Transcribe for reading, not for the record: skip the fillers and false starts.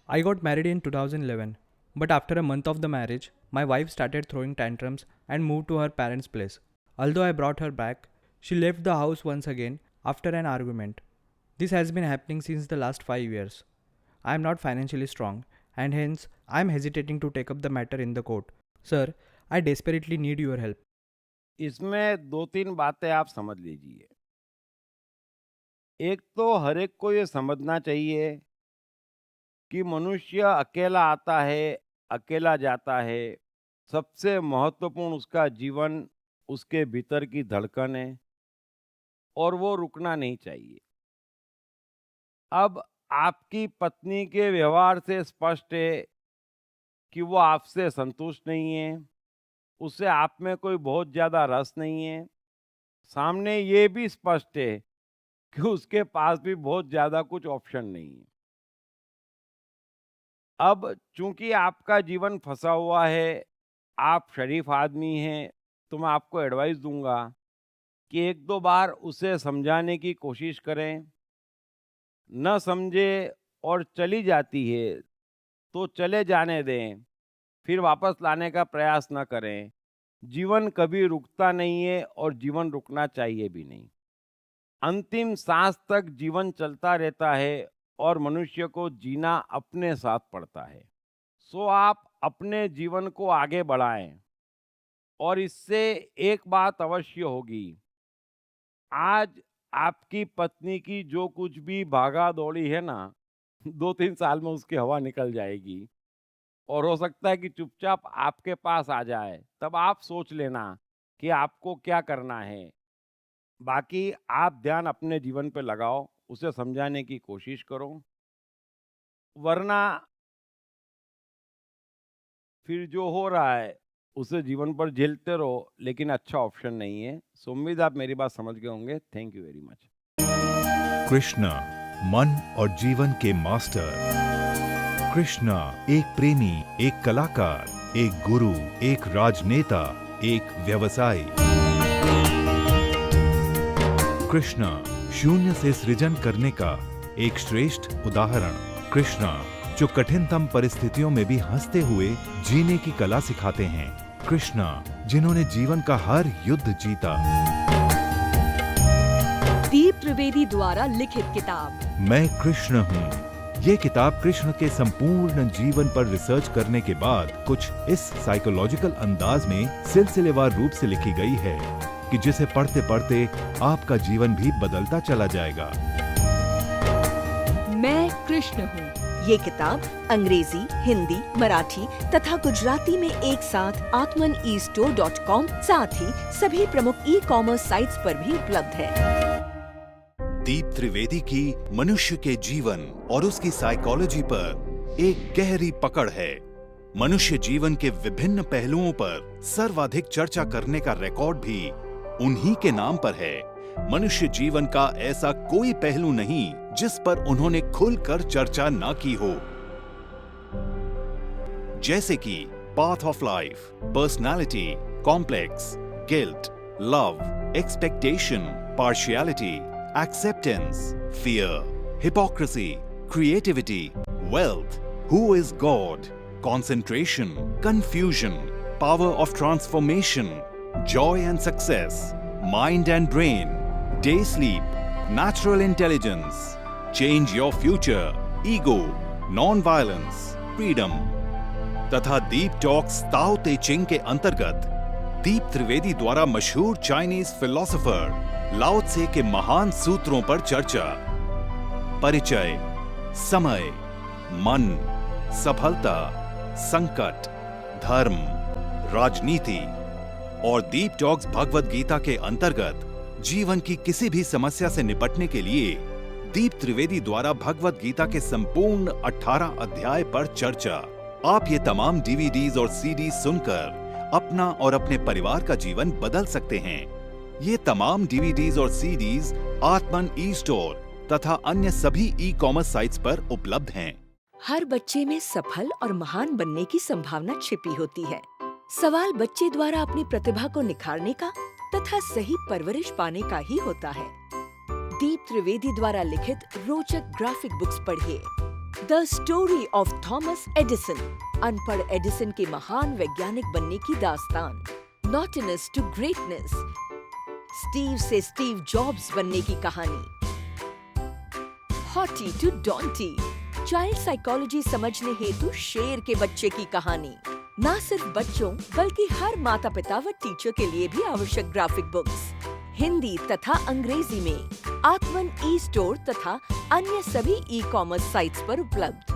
I got married in 2011, but after a month of the marriage, my wife started throwing tantrums and moved to her parents' place. Although I brought her back, she left the house once again after an argument. This has been happening since the last 5 years. I am not financially strong and hence I am hesitating to take up the matter in the court. Sir, I desperately need your help. इसमें दो तीन बातें आप समझ लीजिए। एक तो हर एक को ये समझना चाहिए कि मनुष्य अकेला आता है, अकेला जाता है। सबसे महत्वपूर्ण उसका जीवन, उसके भीतर की धड़कन है और वो रुकना नहीं चाहिए। अब आपकी पत्नी के व्यवहार से स्पष्ट है कि वो आपसे संतुष्ट नहीं है, उसे आप में कोई बहुत ज़्यादा रस नहीं है। सामने ये भी स्पष्ट है कि उसके पास भी बहुत ज़्यादा कुछ ऑप्शन नहीं है। अब चूंकि आपका जीवन फंसा हुआ है, आप शरीफ आदमी हैं, तो मैं आपको एडवाइस दूंगा कि एक दो बार उसे समझाने की कोशिश करें। न समझे और चली जाती है तो चले जाने दें, फिर वापस लाने का प्रयास न करें। जीवन कभी रुकता नहीं है और जीवन रुकना चाहिए भी नहीं। अंतिम सांस तक जीवन चलता रहता है और मनुष्य को जीना अपने साथ पड़ता है। सो आप अपने जीवन को आगे बढ़ाएं और इससे एक बात अवश्य होगी। आज आपकी पत्नी की जो कुछ भी भागा दौड़ी है ना, 2-3 साल में उसकी हवा निकल जाएगी और हो सकता है कि चुपचाप आपके पास आ जाए। तब आप सोच लेना कि आपको क्या करना है। बाकी आप ध्यान अपने जीवन पे लगाओ, उसे समझाने की कोशिश करो, वरना फिर जो हो रहा है उसे जीवन पर झेलते रहो, लेकिन अच्छा ऑप्शन नहीं है। सो उम्मीद आप मेरी बात समझ गए होंगे। Thank you very much. Krishna, मन और जीवन के मास्टर। कृष्णा एक प्रेमी, एक कलाकार, एक गुरु, एक राजनेता, एक व्यवसायी। कृष्णा शून्य से सृजन करने का एक श्रेष्ठ उदाहरण। कृष्णा जो कठिनतम परिस्थितियों में भी हंसते हुए जीने की कला सिखाते हैं। कृष्णा जिन्होंने जीवन का हर युद्ध जीता। दीप त्रिवेदी द्वारा लिखित किताब मैं कृष्ण हूँ। ये किताब कृष्ण के संपूर्ण जीवन पर रिसर्च करने के बाद कुछ इस साइकोलॉजिकल अंदाज में सिलसिलेवार रूप से लिखी गई है कि जिसे पढ़ते पढ़ते आपका जीवन भी बदलता चला जाएगा। मैं कृष्ण हूँ। ये किताब अंग्रेजी, हिंदी, मराठी तथा गुजराती में एक साथ atmanestore.com साथ ही सभी प्रमुख ई-कॉमर्स साइट्स पर भी उपलब्ध है। दीप त्रिवेदी की मनुष्य के जीवन और उसकी साइकोलॉजी पर एक गहरी पकड़ है। मनुष्य जीवन के विभिन्न पहलुओं पर सर्वाधिक चर्चा करने का रिकॉर्ड भी उन्हीं के नाम पर है। मनुष्य जीवन का ऐसा कोई पहलू नहीं जिस पर उन्होंने खुलकर चर्चा ना की हो, जैसे कि path of life, personality, complex, guilt, love, expectation, partiality, acceptance, fear, hypocrisy, creativity, wealth, who is God, concentration, confusion, power of transformation, joy and success, mind and brain, day sleep, natural intelligence, change your future, ego, non-violence, freedom, तथा दीप talks ताओ ते चिंग के अंतर्गत दीप त्रिवेदी द्वारा मशहूर Chinese philosopher लाओ त्से के महान सूत्रों पर चर्चा। परिचय, समय, मन, सफलता, संकट, धर्म, राजनीति और दीप टॉक्स भगवद गीता के अंतर्गत जीवन की किसी भी समस्या से निपटने के लिए दीप त्रिवेदी द्वारा भगवद गीता के संपूर्ण 18 अध्याय पर चर्चा। आप ये तमाम डीवीडीज और सीडीज सुनकर अपना और अपने परिवार का जीवन बदल सकते हैं। ये तमाम डीवीडीज और सीडीज आत्मन ई स्टोर तथा अन्य सभी ई कॉमर्स साइट्स पर उपलब्ध हैं। हर बच्चे में सफल और महान बनने की संभावना छिपी होती है। सवाल बच्चे द्वारा अपनी प्रतिभा को निखारने का तथा सही परवरिश पाने का ही होता है। दीप त्रिवेदी द्वारा लिखित रोचक ग्राफिक बुक्स पढ़िए। The story of Thomas Edison, अनपढ़ एडिसन के महान वैज्ञानिक बनने की दास्तान। नॉटिनेस टू ग्रेटनेस, स्टीव से स्टीव जॉब्स बनने की कहानी। हॉटी टू डॉन्टी, चाइल्ड साइकोलॉजी समझने हेतु शेर के बच्चे की कहानी। न सिर्फ बच्चों बल्कि हर माता पिता व टीचर के लिए भी आवश्यक ग्राफिक बुक्स हिंदी तथा अंग्रेजी में आत्मन ई स्टोर तथा अन्य सभी ई कॉमर्स साइट्स पर उपलब्ध।